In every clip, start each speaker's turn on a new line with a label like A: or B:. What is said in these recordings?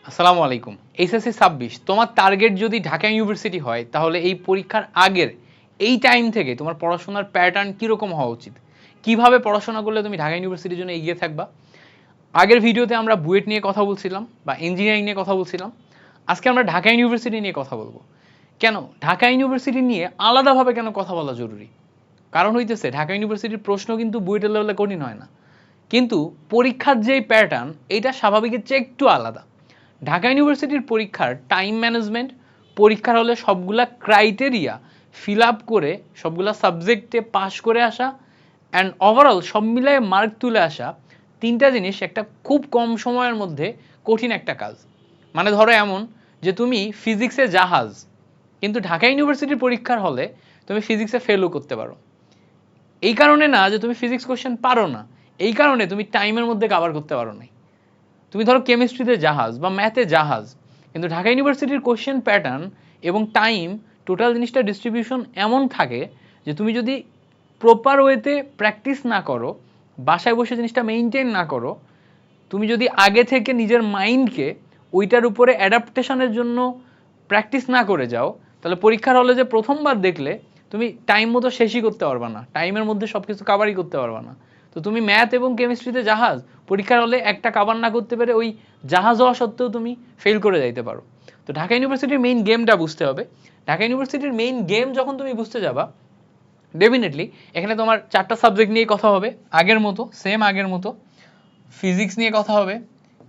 A: আসসালামু আলাইকুম। এইচএসসি 26 তোমার টার্গেট যদি ঢাকা ইউনিভার্সিটি হয় তাহলে এই পরীক্ষার আগের এই টাইম থেকে তোমার পড়াশোনার প্যাটার্ন কীরকম হওয়া উচিত, কিভাবে পড়াশোনা করলে তুমি ঢাকা ইউনিভার্সিটির জন্য এগিয়ে থাকবা। আগের ভিডিওতে আমরা বুয়েট নিয়ে কথা বলছিলাম বা ইঞ্জিনিয়ারিং নিয়ে কথা বলছিলাম। আজকে আমরা ঢাকা ইউনিভার্সিটি নিয়ে কথা বলবো। কেন ঢাকা ইউনিভার্সিটি নিয়ে আলাদাভাবে কেন কথা বলা জরুরি? কারণ হইতেছে ঢাকা ইউনিভার্সিটির প্রশ্ন কিন্তু বুয়েটের লেভেলে কঠিন হয় না, কিন্তু পরীক্ষার যেই প্যাটার্ন এটা স্বাভাবিকের চেয়ে একটু আলাদা। ঢাকা ইউনিভার্সিটির পরীক্ষার টাইম ম্যানেজমেন্ট, পরীক্ষার হলে সবগুলা ক্রাইটেরিয়া ফিল আপ করে সবগুলা সাবজেক্টে পাশ করে আসা অ্যান্ড ওভারঅল সব মিলিয়ে মার্ক তুলে আসা, তিনটা জিনিস একটা খুব কম সময়ের মধ্যে কঠিন একটা কাজ। মানে ধরো এমন যে তুমি ফিজিক্সে জাহাজ, কিন্তু ঢাকা ইউনিভার্সিটির পরীক্ষার হলে তুমি ফিজিক্সে ফেলও করতে পারো। এই কারণে না যে তুমি ফিজিক্স কোশ্চেন পারো না, এই কারণে তুমি টাইমের মধ্যে কভার করতে পারো না। তুমি ধরো কেমিস্ট্রিতে জাহাজ বা ম্যাথে জাহাজ, কিন্তু ঢাকা ইউনিভার্সিটির কোশ্চেন প্যাটার্ন এবং টাইম টোটাল জিনিসটা ডিস্ট্রিবিউশন এমন থাকে যে তুমি যদি প্রপার ওয়েতে প্র্যাকটিস না করো, বাসায় বসে জিনিসটা মেনটেন না করো, তুমি যদি আগে থেকে নিজের মাইন্ডকে ওইটার উপরে অ্যাডাপ্টেশনের জন্য প্র্যাকটিস না করে যাও, তাহলে পরীক্ষার হলে যে প্রথমবার দেখলে তুমি টাইম মতো শেষই করতে পারবা না, টাইমের মধ্যে সব কিছু কাভারই করতে পারবা না। তো তুমি ম্যাথ এবং কেমিস্ট্রিতে জাহাজ, পরীক্ষার হলে একটা কাভার না করতে পেরে ওই জাহাজ হওয়া সত্ত্বেও তুমি ফেল করে যাইতে পারো। তো ঢাকা ইউনিভার্সিটির মেইন গেমটা বুঝতে হবে। ঢাকা ইউনিভার্সিটির মেইন গেম যখন তুমি বুঝতে যাবা, ডেফিনেটলি এখানে তোমার 4টা সাবজেক্ট নিয়ে কথা হবে, আগের মতো সেম আগের মতো। ফিজিক্স নিয়ে কথা হবে,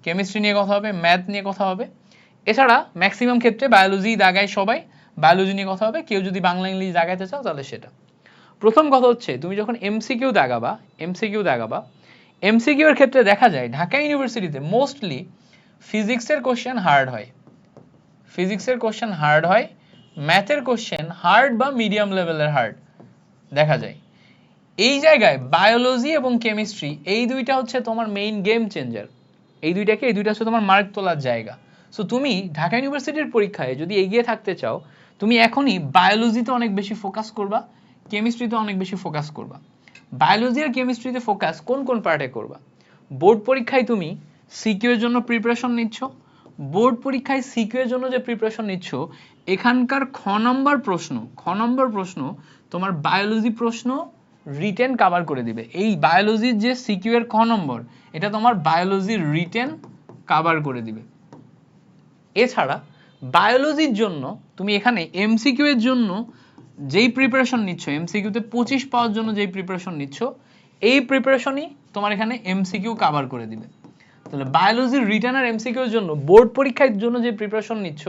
A: কেমিস্ট্রি নিয়ে কথা হবে, ম্যাথ নিয়ে কথা হবে। এছাড়া ম্যাক্সিমাম ক্ষেত্রে বায়োলজি দাগায় সবাই, বায়োলজি নিয়ে কথা হবে। কেউ যদি বাংলা ইংলিশ দাগাইতে চাও তাহলে সেটা। প্রথম কথা হচ্ছে তুমি যখন এমসিকিউ দাগাবা, এমসিকিউ এর ক্ষেত্রে দেখা যায় ঢাকা ইউনিভার্সিটিতে মোস্টলি ফিজিক্সের কোশ্চেন হার্ড হয়, ম্যাথের কোশ্চেন হার্ড বা মিডিয়াম লেভেলের হার্ড দেখা যায়। এই জায়গায় বায়োলজি এবং কেমিস্ট্রি এই দুইটা হচ্ছে তোমার মেইন গেম চেঞ্জার। এই দুইটা হচ্ছে তোমার মার্ক তোলার জায়গা। সো তুমি ঢাকা ইউনিভার্সিটির পরীক্ষায় যদি এগিয়ে থাকতে চাও, তুমি এখনই বায়োলজিতে অনেক বেশি ফোকাস করবা, কেমিস্ট্রিতে অনেক বেশি ফোকাস করবা। বায়োলজি আর কেমিস্ট্রিতে ফোকাস কোন কোন পার্টে করবা? বোর্ড পরীক্ষায় তুমি সিকিউ এর জন্য প্রিপারেশন নিচ্ছ, বোর্ড পরীক্ষায় সিকিউ এর জন্য যে প্রিপারেশন নিচ্ছ, এখানকার খ নম্বর প্রশ্ন তোমার বায়োলজি প্রশ্ন রিটেন কভার করে দিবে। এই বায়োলজির যে সিকিউ এর খ নম্বর, এটা তোমার বায়োলজির রিটেন কভার করে দিবে। এছাড়া বায়োলজির জন্য তুমি এখানে এমসিকিউ এর জন্য যেই প্রিপারেশন নিচ্ছ, এমসিকিউতে 25 পাওয়ার জন্য যেই প্রিপারেশন নিচ্ছ, এই প্রিপারেশনই তোমার এখানে এমসিকিউ কভার করে দিবে। তাহলে বায়োলজির রিটেন আর এমসিকিউ এর জন্য বোর্ড পরীক্ষার জন্য যে প্রিপারেশন নিচ্ছ,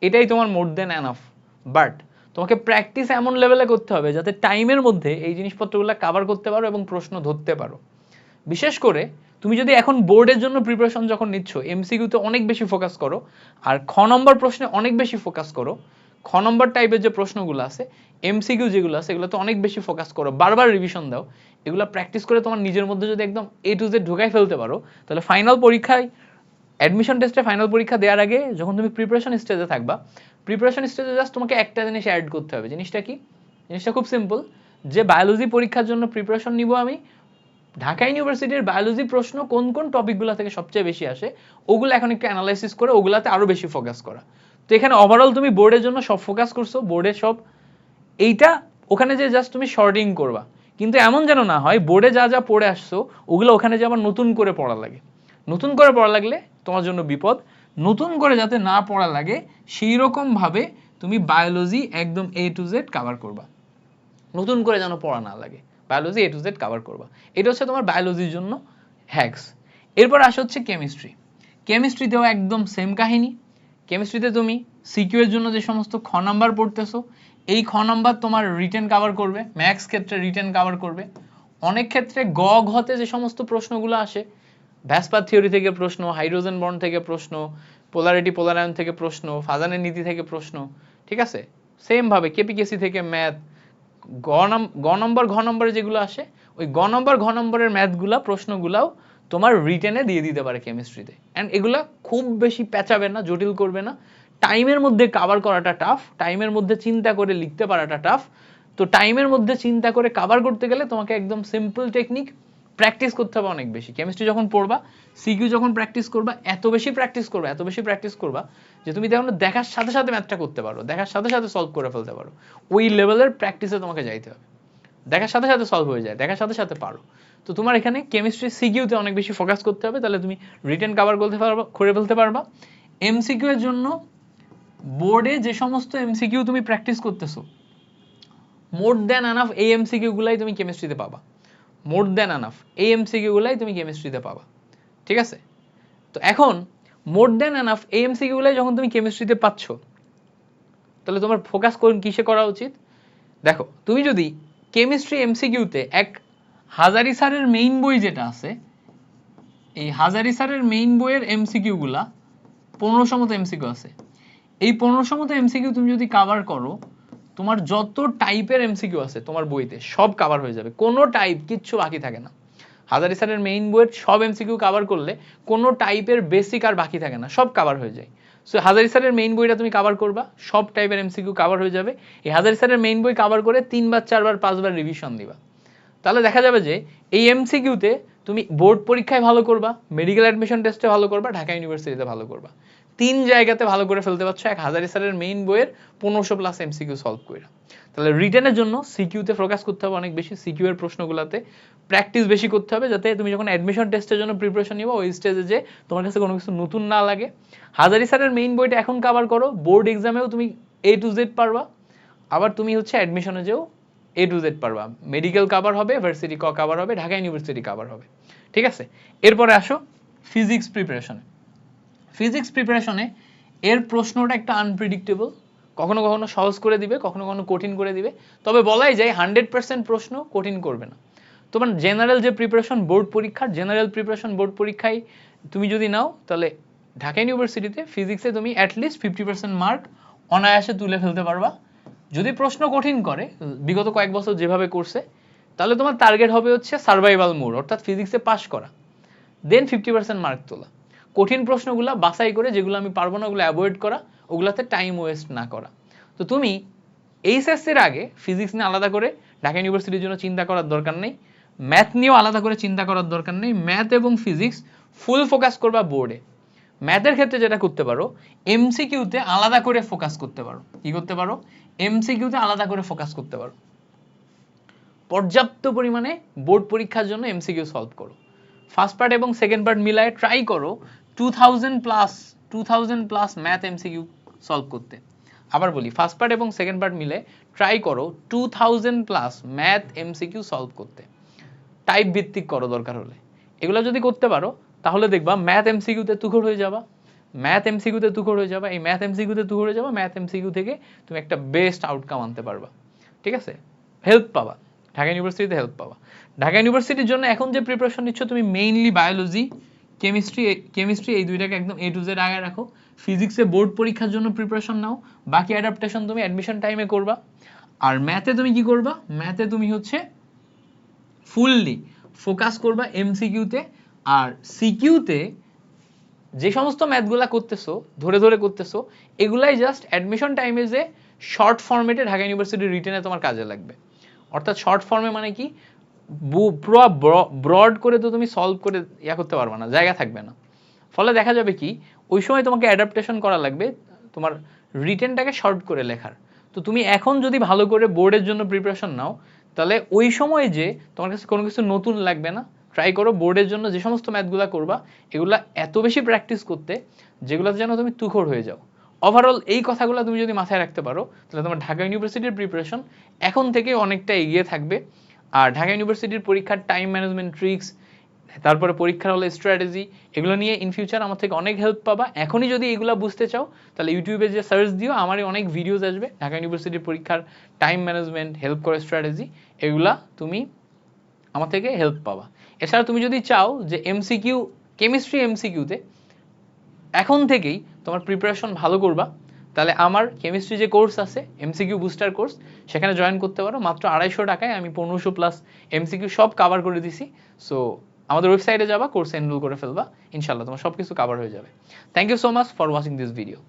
A: এটাই তোমার মোর দেন এনাফ। বাট তোমাকে প্র্যাকটিস এমন লেভেলে করতে হবে যাতে টাইমের মধ্যে এই জিনিসপত্রগুলো কভার করতে পারো এবং প্রশ্ন ধরতে পারো। বিশেষ করে তুমি যদি এখন বোর্ডের জন্য প্রিপারেশন যখন নিচ্ছ, এমসিকিউতে অনেক বেশি ফোকাস করো আর খ নম্বর প্রশ্নে অনেক বেশি ফোকাস করো। খ নম্বর টাইপের যে প্রশ্নগুলো আছে, এমসিকিউ যেগুলো আছে, এগুলোতে অনেক বেশি ফোকাস করো, বারবার রিভিশন দাও, এগুলো প্র্যাকটিস করে তোমার নিজের মধ্যে যদি একদম এ টু জেড ঢুকাই ফেলতে পারো, তাহলে ফাইনাল পরীক্ষায় অ্যাডমিশন টেস্টে ফাইনাল পরীক্ষা দেওয়ার আগে যখন তুমি প্রিপারেশন স্টেজে থাকবা, প্রিপারেশন স্টেজে জাস্ট তোমাকে একটা জিনিস অ্যাড করতে হবে। জিনিসটা কি? জিনিসটা খুব সিম্পল, যে বায়োলজি পরীক্ষার জন্য প্রিপারেশন নিব আমি, ঢাকা ইউনিভার্সিটির বায়োলজি প্রশ্ন কোন কোন টপিকগুলো থেকে সবচেয়ে বেশি আসে, ওগুলো এখন একটু অ্যানালাইসিস করে ওগুলাতে আরো বেশি ফোকাস করা। তো এখানে ওভারঅল তুমি বোর্ডের জন্য সব ফোকাস করছো, বোর্ডের সব এইটা, ওখানে যে জাস্ট তুমি শর্টিং করবা। কিন্তু এমন যেন না হয় বোর্ডে যা যা পড়ে আসছো ওগুলো ওখানে যে আবার নতুন করে পড়া লাগে। নতুন করে পড়া লাগলে তোমার জন্য বিপদ। নতুন করে যাতে না পড়া লাগে সেই রকম ভাবে তুমি বায়োলজি একদম এ টু জেড কভার করবা, নতুন করে যেন পড়া না লাগে, biology A to Z cover করবা। এটা হচ্ছে তোমার বায়োলজির জন্য হ্যাক্স। এরপর আসে হচ্ছে কেমিস্ট্রি। কেমিস্ট্রিতেও একদম সেম কাহিনী। কেমিস্ট্রিতে তুমি সিকিউ এর জন্য যে সমস্ত খ নাম্বার পড়তেছো, এই খ নাম্বার তোমার রিটেন কভার করবে, ম্যাথস ক্ষেত্রে রিটেন কভার করবে। অনেক ক্ষেত্রে গ ঘতে যে সমস্ত প্রশ্নগুলো আসে, ভ্যাসপার থিওরি থেকে প্রশ্ন, হাইড্রোজেন বন্ড থেকে প্রশ্ন, পোলারিটি পোলারায়ন থেকে প্রশ্ন, ফাজানের নীতি থেকে প্রশ্ন, ঠিক আছে, সেম ভাবে কেপিকেসি থেকে ম্যাথ, ঘ নম্বরে যেগুলো আসে, ওই ঘ নম্বরের ম্যাথগুলা প্রশ্নগুলাও তোমার রিটেনে দিয়ে দিতে পারে কেমিস্ট্রিতে। অ্যান্ড এগুলা খুব বেশি পেঁচাবে না, জটিল করবে না। টাইমের মধ্যে কভার করাটা টাফ, টাইমের মধ্যে চিন্তা করে লিখতে পারাটা টাফ। তো টাইমের মধ্যে চিন্তা করে কভার করতে গেলে তোমাকে একদম সিম্পল টেকনিক, প্র্যাকটিস করতে হবে অনেক বেশি। কেমিস্ট্রি যখন পড়বা, সিকিউ যখন প্র্যাকটিস করবা, এত বেশি প্র্যাকটিস করবা যে তুমি দেখো দেখার সাথে সাথে ম্যাথটা করতে পারো, দেখার সাথে সাথে সলভ করে ফেলতে পারো। ওই লেভেলের প্র্যাকটিসে তোমাকে যাইতে হবে। দেখার সাথে সাথে সলভ হয়ে যায়, দেখার সাথে সাথে পারো। তো তোমার এখানে কেমিস্ট্রি সিকিউতে অনেক বেশি ফোকাস করতে হবে, তাহলে তুমি রিটেন কভার করে ফেলতে পারবা। এমসিকিউ এর জন্য বোর্ডে যে সমস্ত এমসিকিউ তুমি প্র্যাকটিস করতেছো, মোর দ্যান এনাফ এই এমসিকিউ গুলাই তুমি কেমিস্ট্রিতে পাবা। মোর দ্যান এনাফ এই এমসিকিউ গুলাই তুমি কেমিস্ট্রিতে পাবা, ঠিক আছে? তো এখন মোর দ্যান এনাফ এই এমসিকিউ গুলাই যখন তুমি কেমিস্ট্রিতে পাচ্ছ, তাহলে তোমার ফোকাস কিসে করা উচিত? দেখো, তুমি যদি কেমিস্ট্রি এমসিকিউতে এক হাজারি স্যারের মেইন বই যেটা আছে, এই হাজারি স্যারের মেইন বইয়ের এমসিকিউ গুলা 1500 মতো এমসিকিউ আছে। এই 1500 মতো এমসিকিউ তুমি যদি কভার করো, তোমার যত টাইপের এমসিকিউ আছে তোমার বইতে সব কভার হয়ে যাবে, কোনো টাইপ কিচ্ছু বাকি থাকে না। হাজারি স্যারের মেইন বইয়ের সব এমসিকিউ কভার করলে কোনো টাইপের বেসিক আর বাকি থাকে না, সব কভার হয়ে যায়। সো হাজারি স্যারের মেইন বইটা তুমি কভার করবা, সব টাইপের এমসিকিউ কভার হয়ে যাবে। এই হাজারি স্যারের মেইন বই কভার করে 3 বার 4 বার 5 বার রিভিশন দিবা, তাহলে দেখা যাবে যে এই এমসিকিউতে তুমি বোর্ড পরীক্ষায় ভালো করবা, মেডিকেল অ্যাডমিশন টেস্টে ভালো করবা, ঢাকা ইউনিভার্সিটিতে ভালো করবা। 3 জায়গাতে ভালো করে ফেলতে পারছো এক হাজারি স্যারের মেইন বইয়ের 1500 প্লাস এমসিকিউ সলভ করে। তাহলে রিটেনের জন্য সিকিউতে ফোকাস করতে হবে অনেক বেশি, সিকিউ এর প্রশ্নগুলোতে প্র্যাকটিস বেশি করতে হবে, যাতে তুমি যখন অ্যাডমিশন টেস্টের জন্য প্রিপারেশন নিবা ওই স্টেজে যে তোমার কাছে কোনো কিছু নতুন না লাগে। হাজারি স্যারের মেইন বইটা এখন কভার করো, বোর্ড এক্সামেও তুমি A to Z পারবা, আবার তুমি হচ্ছে অ্যাডমিশনে যেও A to Z পারবা। মেডিকেল কভার হবে, ভার্সিটি কভার হবে, ঢাকা ইউনিভার্সিটি কভার হবে, ঠিক আছে? এরপরে আসো ফিজিক্স প্রিপারেশনে। ফিজিক্স প্রিপারেশনে এর প্রশ্নটা একটা আনপ্রেডিক্টেবল, কখনো কখনো সহজ করে দিবে, কখনো কখনো কঠিন করে দিবে। তবে বলাই যায় 100% প্রশ্ন কঠিন করবে না। তোমার জেনারেল যে প্রিপারেশন বোর্ড পরীক্ষার, জেনারেল প্রিপারেশন বোর্ড পরীক্ষায় তুমি যদি নাও, তাহলে ঢাকা ইউনিভার্সিটিতে ফিজিক্সে তুমি অ্যাটলিস্ট 50% মার্ক অনায়াসে তুলে ফেলতে পারবা। যদি প্রশ্ন কঠিন করে, বিগত কয়েক বছর যেভাবে করছে, তাহলে তোমার টার্গেট হবে হচ্ছে সার্ভাইভাল মোড, অর্থাৎ ফিজিক্সে পাস করা, দেন 50% মার্ক তোলা। কঠিন প্রশ্নগুলো বাছাই করে, যেগুলো আমি পারবো না ওগুলো অ্যাভয়েড করা, ওগুলাতে টাইম ওয়েস্ট না করা। তো তুমি এইচএসসির আগে ফিজিক্স নিয়ে আলাদা করে ঢাকা ইউনিভার্সিটির জন্য চিন্তা করার দরকার নেই, ম্যাথ নিয়েও আলাদা করে চিন্তা করার দরকার নেই। ম্যাথ এবং ফিজিক্স ফুল ফোকাস করবা বোর্ডে। ম্যাথের ক্ষেত্রে যেটা করতে পারো, এমসিকিউতে আলাদা করে ফোকাস করতে পারো। কি করতে পারো? এমসিকিউতে আলাদা করে ফোকাস করতে পারো। পর্যাপ্ত পরিমাণে বোর্ড পরীক্ষার জন্য এমসিকিউ সলভ করো। ফার্স্ট পার্ট এবং সেকেন্ড পার্ট মিলায় ট্রাই করো 2000 প্লাস ম্যাথ এমসিকিউ সলভ করতে। আবার বলি, ফার্স্ট পার্ট এবং সেকেন্ড পার্ট মিলে ট্রাই করো 2000 প্লাস ম্যাথ এমসিকিউ সলভ করতে। টাইপ ভিত্তিক করো দরকার হলে। এগুলো যদি করতে পারো, তাহলে দেখবা ম্যাথ এমসিকিউতে তুখর হয়ে যাবা। ম্যাথ এমসিকিউতে তুখর হয়ে যাবা, এই ম্যাথ এমসিকিউতে তুখর হয়ে যাবা, ম্যাথ এমসিকিউ থেকে তুমি একটা বেস্ট আউটকাম আনতে পারবা, ঠিক আছে? হেল্প পাবা, ঢাকা ইউনিভার্সিটিতে হেল্প পাবা। ঢাকা ইউনিভার্সিটির জন্য এখন যে প্রিপারেশন নিচ্ছ, তুমি মেইনলি বায়োলজি, কেমিস্ট্রি এই দুইটাকে একদম A to Z আগে রাখো। ফিজিক্সে বোর্ড পরীক্ষার জন্য প্রিপারেশন নাও, বাকি অ্যাডাপ্টেশন তুমি অ্যাডমিশন টাইমে করবা। আর ম্যাথে তুমি কি করবা? ম্যাথে তুমি হচ্ছে ফুললি ফোকাস করবা এমসিকিউতে। আর সিকিউতে যে সমস্ত ম্যাথগুলা করতেছো, ধরে ধরে করতেছো, এগুলাই জাস্ট অ্যাডমিশন টাইমে যে শর্ট ফরম্যাটে ঢাকা ইউনিভার্সিটির রিটেনে তোমার কাজে লাগবে। অর্থাৎ শর্ট ফর্মে মানে কি, পুরো ব্রড করে তো তুমি সলভ করে করতে পারবে না, জায়গা থাকবে না। ফলে দেখা যাবে কি, ওই সময় তোমাকে অ্যাডাপ্টেশন করা লাগবে তোমার রিটেনটাকে শর্ট করে লেখার। তো তুমি এখন যদি ভালো করে বোর্ডের জন্য প্রিপারেশন নাও, তাহলে ওই সময় যে তোমার কাছে কোনো কিছু নতুন লাগবে না। ট্রাই করো বোর্ডের জন্য যে সমস্ত ম্যাথগুলো করবা, এগুলা এত বেশি প্র্যাকটিস করতে যেগুলোতে যেন তুমি তুখর হয়ে যাও। ওভারঅল এই কথাগুলো তুমি যদি মাথায় রাখতে পারো, তাহলে তোমার ঢাকা ইউনিভার্সিটির প্রিপারেশন এখন থেকে অনেকটা এগিয়ে থাকবে। আর ঢাকা ইউনিভার্সিটির পরীক্ষার টাইম ম্যানেজমেন্ট ট্রিক্স, তারপরে পরীক্ষার হলে স্ট্র্যাটেজি, এগুলো নিয়ে ইন ফিউচার আমার থেকে অনেক হেল্প পাবা। এখনই যদি এগুলো বুঝতে চাও, তাহলে ইউটিউবে যে সার্চ দিও, আমারই অনেক ভিডিওস আসবে ঢাকা ইউনিভার্সিটির পরীক্ষার টাইম ম্যানেজমেন্ট, হেল্প করে স্ট্র্যাটেজি, এগুলা তুমি আমার থেকে হেল্প পাবা। এছাড়া তুমি যদি চাও যে এমসিকিউ, কেমিস্ট্রি এমসিকিউতে এখন থেকেই তোমার প্রিপারেশন ভালো করবা, তাহলে আমার কেমিস্ট্রি যে কোর্স আছে এমসিকিউ বুস্টার কোর্স, সেখানে জয়েন করতে পারো। মাত্র 250 টাকায় আমি 1500 প্লাস এমসিকিউ সব কভার করে দিছি। সো আমাদের ওয়েবসাইটে যাবা, কোর্সে এনরোল করে ফেলবা, ইনশাল্লাহ তোমার সব কিছু কভার হয়ে যাবে। Thank you so much for watching this video.